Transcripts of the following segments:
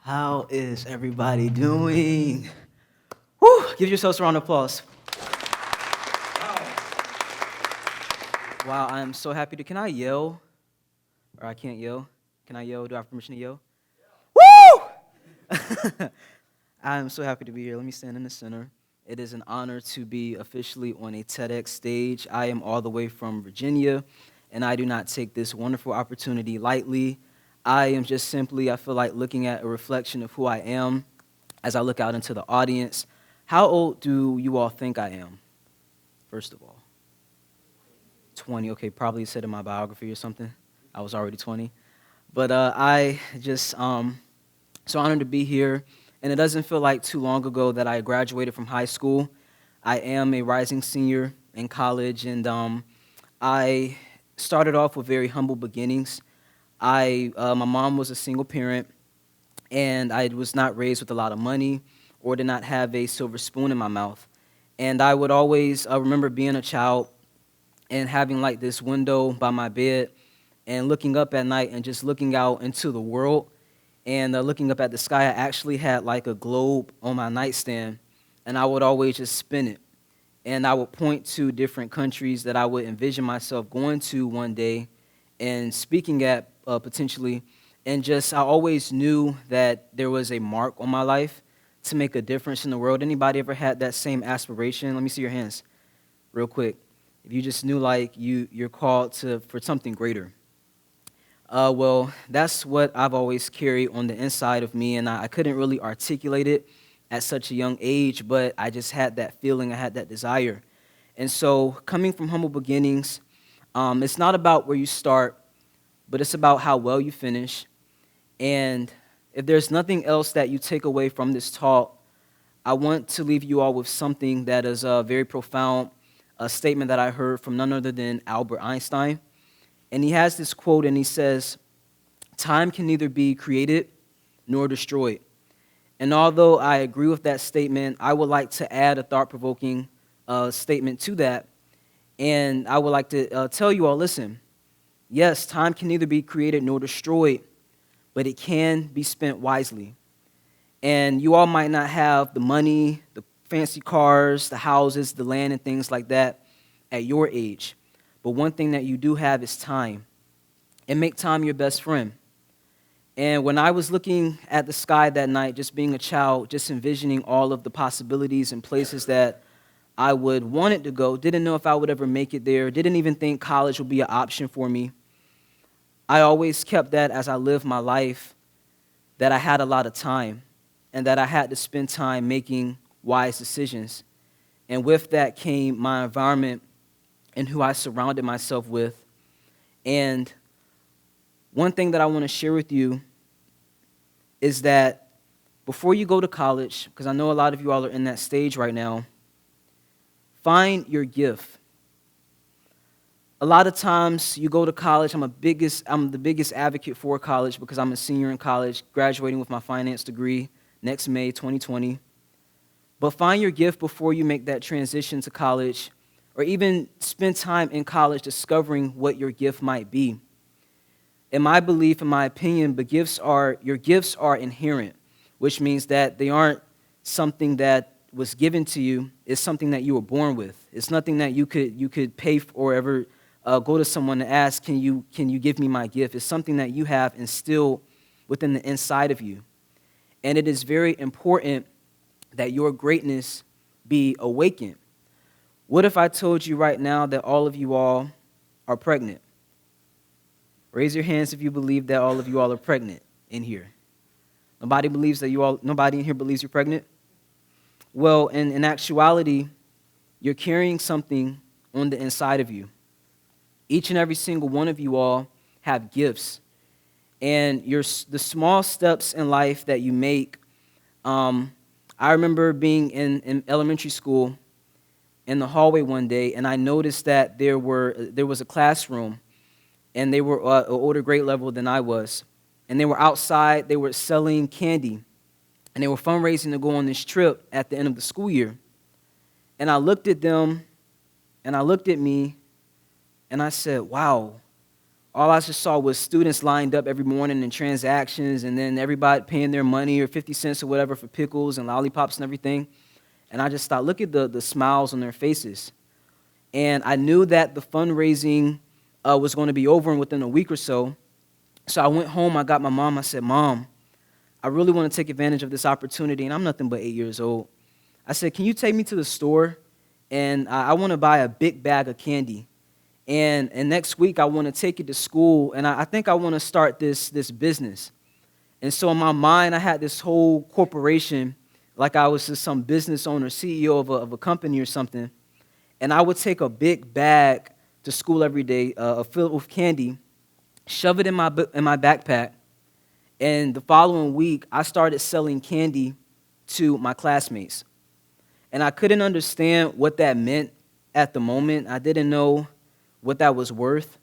How is everybody doing? Woo! Give yourselves a round of applause. Wow, I'm so happy to. Can I yell? Or I can't yell? Can I yell? Do I have permission to yell? Woo! I'm so happy to be here. Let me stand in the center. It is an honor to be officially on a TEDx stage. I am all the way from Virginia, and I do not take this wonderful opportunity lightly. I am just simply, I feel like, looking at a reflection of who I am as I look out into the audience. How old do you all think I am, first of all? 20. Okay, probably said in my biography or something. I was already 20. But I just so honored to be here. And it doesn't feel like too long ago that I graduated from high school. I am a rising senior in college, and I started off with very humble beginnings. My mom was a single parent, and I was not raised with a lot of money or did not have a silver spoon in my mouth. And I would always remember being a child and having like this window by my bed and looking up at night and just looking out into the world and looking up at the sky. I actually had like a globe on my nightstand, and I would always just spin it. And I would point to different countries that I would envision myself going to one day and speaking at potentially. And just I always knew that there was a mark on my life to make a difference in the world. Anybody ever had that same aspiration? Let me see your hands real quick. If you just knew like you're called for something greater. Well, that's what I've always carried on the inside of me, and I couldn't really articulate it at such a young age, but I just had that feeling, I had that desire. And so coming from humble beginnings, it's not about where you start, but it's about how well you finish. And if there's nothing else that you take away from this talk, I want to leave you all with something that is very profound, a statement that I heard from none other than Albert Einstein. And he has this quote, and he says, "Time can neither be created nor destroyed." And although I agree with that statement, I would like to add a thought-provoking statement to that. And I would like to tell you all, listen, yes, time can neither be created nor destroyed, but it can be spent wisely. And you all might not have the money, the fancy cars, the houses, the land, and things like that at your age. But one thing that you do have is time. And make time your best friend. And when I was looking at the sky that night, just being a child, just envisioning all of the possibilities and places that I would want it to go, didn't know if I would ever make it there, didn't even think college would be an option for me. I always kept that as I lived my life, that I had a lot of time and that I had to spend time making wise decisions. And with that came my environment and who I surrounded myself with. And one thing that I want to share with you is that before you go to college, because I know a lot of you all are in that stage right now, find your gift. A lot of times you go to college, I'm the biggest advocate for college because I'm a senior in college, graduating with my finance degree next May 2020. But find your gift before you make that transition to college, or even spend time in college discovering what your gift might be. In my belief, in my opinion, your gifts are inherent, which means that they aren't something that was given to you. It's something that you were born with. It's nothing that you could pay for or ever go to someone and ask, can you give me my gift? It's something that you have instilled within the inside of you. And it is very important that your greatness be awakened. What if I told you right now that all of you all are pregnant? Raise your hands if you believe that all of you all are pregnant in here. Nobody in here believes you're pregnant? Well, in actuality, you're carrying something on the inside of you. Each and every single one of you all have gifts. And the small steps in life that you make, I remember being in elementary school in the hallway one day, and I noticed that there was a classroom, and they were an older grade level than I was. And they were outside, they were selling candy, and they were fundraising to go on this trip at the end of the school year. And I looked at them, and I looked at me, and I said, wow, all I just saw was students lined up every morning in transactions, and then everybody paying their money or 50 cents or whatever for pickles and lollipops and everything. And I just thought, look at the smiles on their faces. And I knew that the fundraising was going to be over within a week or so. So I went home, I got my mom, I said, Mom, I really want to take advantage of this opportunity, and I'm nothing but 8 years old. I said, can you take me to the store, and I want to buy a big bag of candy. And next week, I want to take it to school, and I think I want to start this business. And so in my mind, I had this whole corporation, like I was just some business owner, CEO of a company or something. And I would take a big bag to school every day, filled with candy, shove it in my backpack, and the following week, I started selling candy to my classmates. And I couldn't understand what that meant at the moment. I didn't know what that was worth.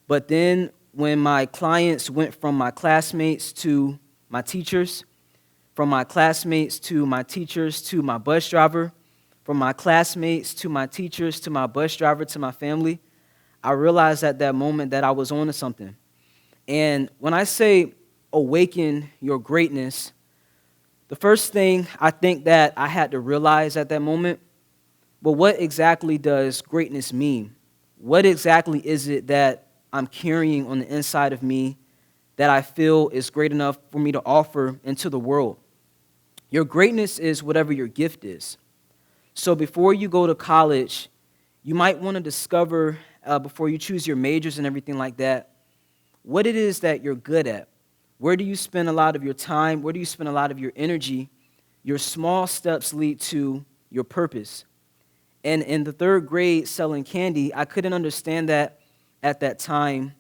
But then when my clients went from my classmates to my teachers, from my classmates to my teachers to my bus driver, from my classmates to my teachers to my bus driver to my family, I realized at that moment that I was on to something. And when I say awaken your greatness, the first thing I think that I had to realize at that moment, well, what exactly does greatness mean? What exactly is it that I'm carrying on the inside of me that I feel is great enough for me to offer into the world? Your greatness is whatever your gift is. So before you go to college, you might want to discover, before you choose your majors and everything like that, what it is that you're good at. Where do you spend a lot of your time? Where do you spend a lot of your energy? Your small steps lead to your purpose. And in the third grade selling candy, I couldn't understand that at that time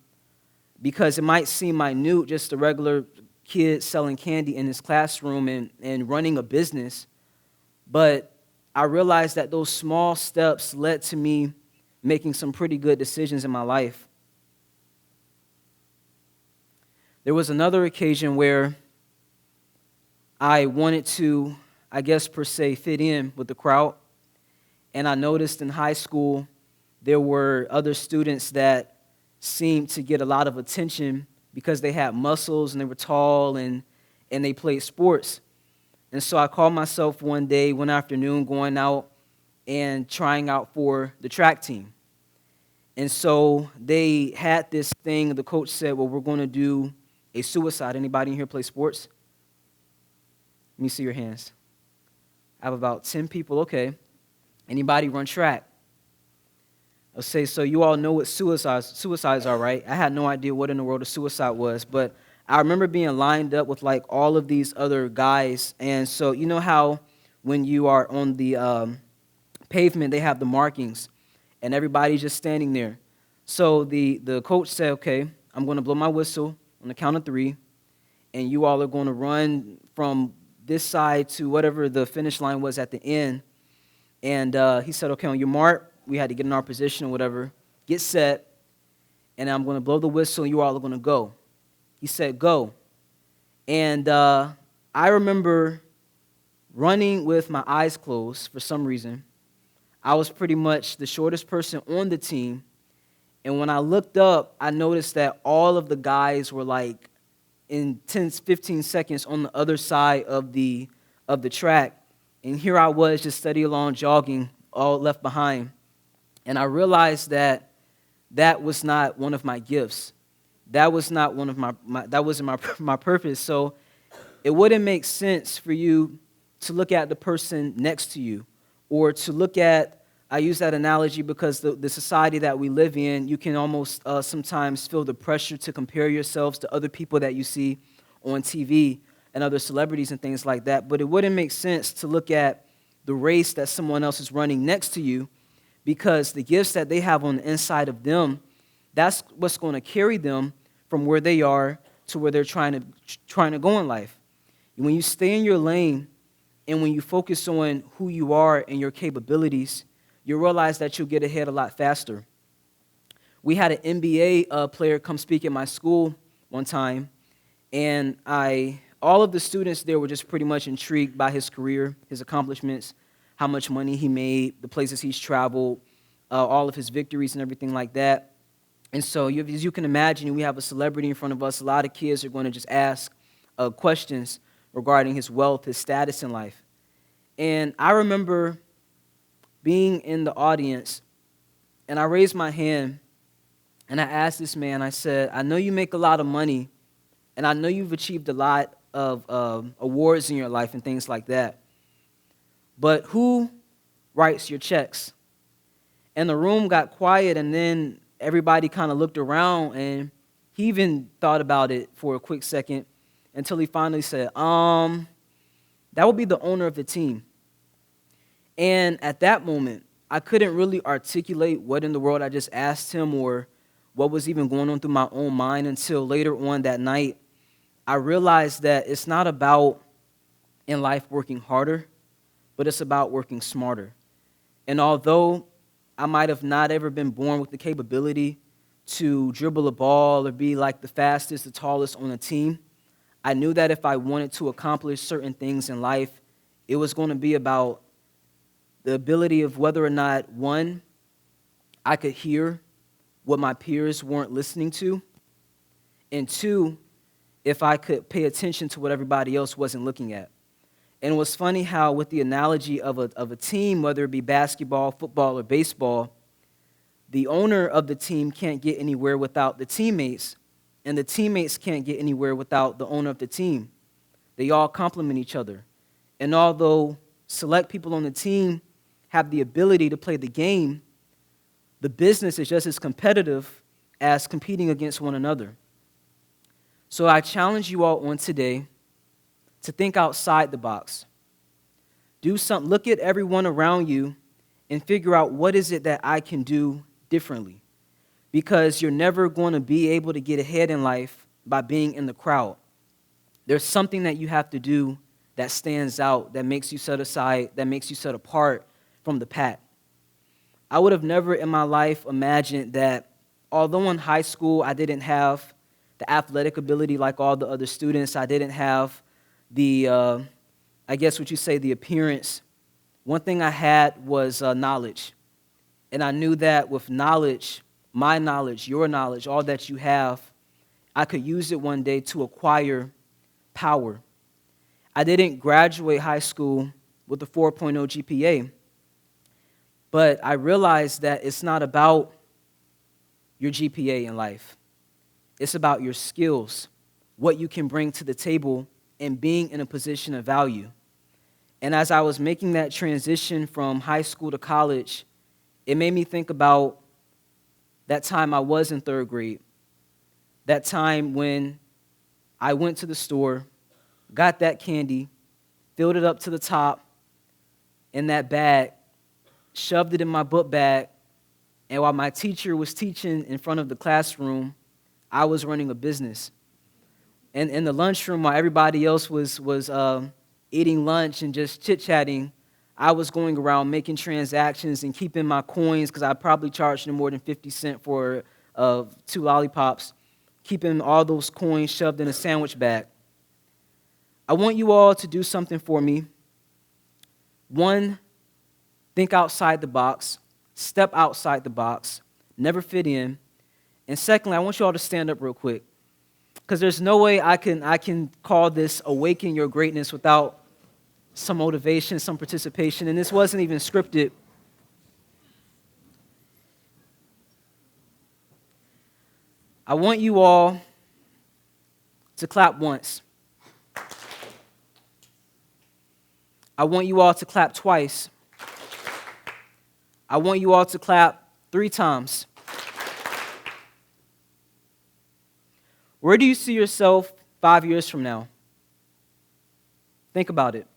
because it might seem minute, just a regular kid selling candy in his classroom and running a business. But I realized that those small steps led to me making some pretty good decisions in my life. There was another occasion where I wanted to, I guess per se, fit in with the crowd. And I noticed in high school there were other students that seemed to get a lot of attention because they had muscles and they were tall and they played sports. And so I called myself one day, one afternoon, going out and trying out for the track team. And so they had this thing, the coach said, well, we're going to do a suicide. Anybody in here play sports? Let me see your hands. I have about 10 people. Okay. Anybody run track? I'll say, so you all know what suicides are, right? I had no idea what in the world a suicide was, but I remember being lined up with like all of these other guys. And so you know how when you are on the pavement, they have the markings, and everybody's just standing there. So the coach said, okay, I'm going to blow my whistle on the count of 3, and you all are going to run from this side to whatever the finish line was at the end. And he said, okay, on your mark, we had to get in our position or whatever, get set, and I'm going to blow the whistle, and you all are going to go. He said, go. And I remember running with my eyes closed for some reason. I was pretty much the shortest person on the team. And when I looked up, I noticed that all of the guys were like in 10, 15 seconds on the other side of the track. And here I was just steady along jogging, all left behind. And I realized that that was not one of my gifts. That was not one of that wasn't my purpose. So it wouldn't make sense for you to look at the person next to you or to look at, I use that analogy because the society that we live in, you can almost sometimes feel the pressure to compare yourselves to other people that you see on TV and other celebrities and things like that. But it wouldn't make sense to look at the race that someone else is running next to you because the gifts that they have on the inside of them, that's what's going to carry them from where they are to where they're trying to go in life. When you stay in your lane and when you focus on who you are and your capabilities, you realize that you'll get ahead a lot faster. We had an NBA player come speak at my school one time, and all of the students there were just pretty much intrigued by his career, his accomplishments, how much money he made, the places he's traveled, all of his victories and everything like that. And so, as you can imagine, we have a celebrity in front of us. A lot of kids are going to just ask questions regarding his wealth, his status in life. And I remember being in the audience, and I raised my hand, and I asked this man, I said, I know you make a lot of money, and I know you've achieved a lot of awards in your life and things like that, but who writes your checks? And the room got quiet, and then everybody kind of looked around, and he even thought about it for a quick second until he finally said, that would be the owner of the team. And at that moment, I couldn't really articulate what in the world I just asked him or what was even going on through my own mind until later on that night. I realized that it's not about in life working harder, but it's about working smarter. And although I might have not ever been born with the capability to dribble a ball or be like the fastest, the tallest on a team, I knew that if I wanted to accomplish certain things in life, it was going to be about the ability of whether or not, one, I could hear what my peers weren't listening to, and two, if I could pay attention to what everybody else wasn't looking at. And it was funny how with the analogy of a team, whether it be basketball, football, or baseball, the owner of the team can't get anywhere without the teammates, and the teammates can't get anywhere without the owner of the team. They all complement each other. And although select people on the team have the ability to play the game, the business is just as competitive as competing against one another. So I challenge you all on today to think outside the box. Do something, look at everyone around you and figure out what is it that I can do differently. Because you're never going to be able to get ahead in life by being in the crowd. There's something that you have to do that stands out, that makes you set aside, that makes you set apart from the pack. I would have never in my life imagined that although in high school I didn't have the athletic ability like all the other students, I didn't have the, I guess what you say, the appearance. One thing I had was knowledge. And I knew that with knowledge, my knowledge, your knowledge, all that you have, I could use it one day to acquire power. I didn't graduate high school with a 4.0 GPA, but I realized that it's not about your GPA in life. It's about your skills, what you can bring to the table, and being in a position of value. And as I was making that transition from high school to college, it made me think about that time I was in third grade, that time when I went to the store, got that candy, filled it up to the top in that bag, shoved it in my book bag, and while my teacher was teaching in front of the classroom, I was running a business. And in the lunchroom, while everybody else was eating lunch and just chit-chatting, I was going around making transactions and keeping my coins, because I probably charged them more than 50 cents for 2 lollipops, keeping all those coins shoved in a sandwich bag. I want you all to do something for me. One, think outside the box, step outside the box, never fit in. And secondly, I want you all to stand up real quick, because there's no way I can call this Awaken Your Greatness without some motivation, some participation, and this wasn't even scripted. I want you all to clap once. I want you all to clap twice. I want you all to clap 3 times. Where do you see yourself 5 years from now? Think about it.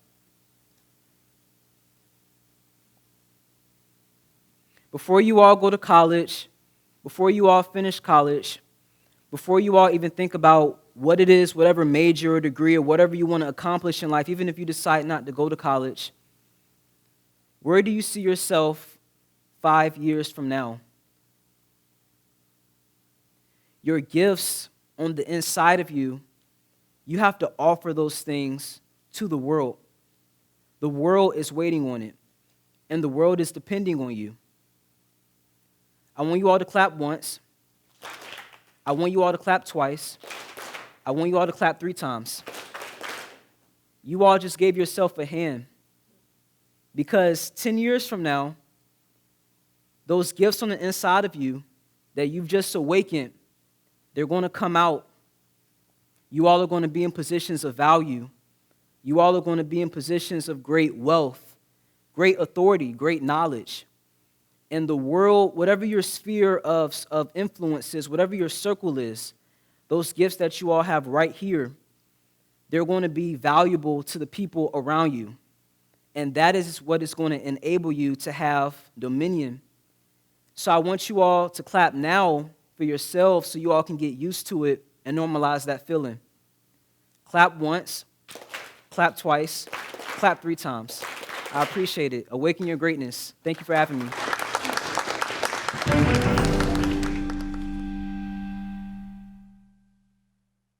Before you all go to college, before you all finish college, before you all even think about what it is, whatever major or degree or whatever you want to accomplish in life, even if you decide not to go to college, where do you see yourself 5 years from now? Your gifts on the inside of you, you have to offer those things to the world. The world is waiting on it, and the world is depending on you. I want you all to clap once. I want you all to clap twice. I want you all to clap 3 times. You all just gave yourself a hand. Because 10 years from now, those gifts on the inside of you that you've just awakened, they're going to come out. You all are going to be in positions of value. You all are going to be in positions of great wealth, great authority, great knowledge. In the world, whatever your sphere of influence is, whatever your circle is, those gifts that you all have right here, they're going to be valuable to the people around you. And that is what is going to enable you to have dominion. So I want you all to clap now for yourselves so you all can get used to it and normalize that feeling. Clap once, clap twice, clap 3 times. I appreciate it. Awaken your greatness. Thank you for having me.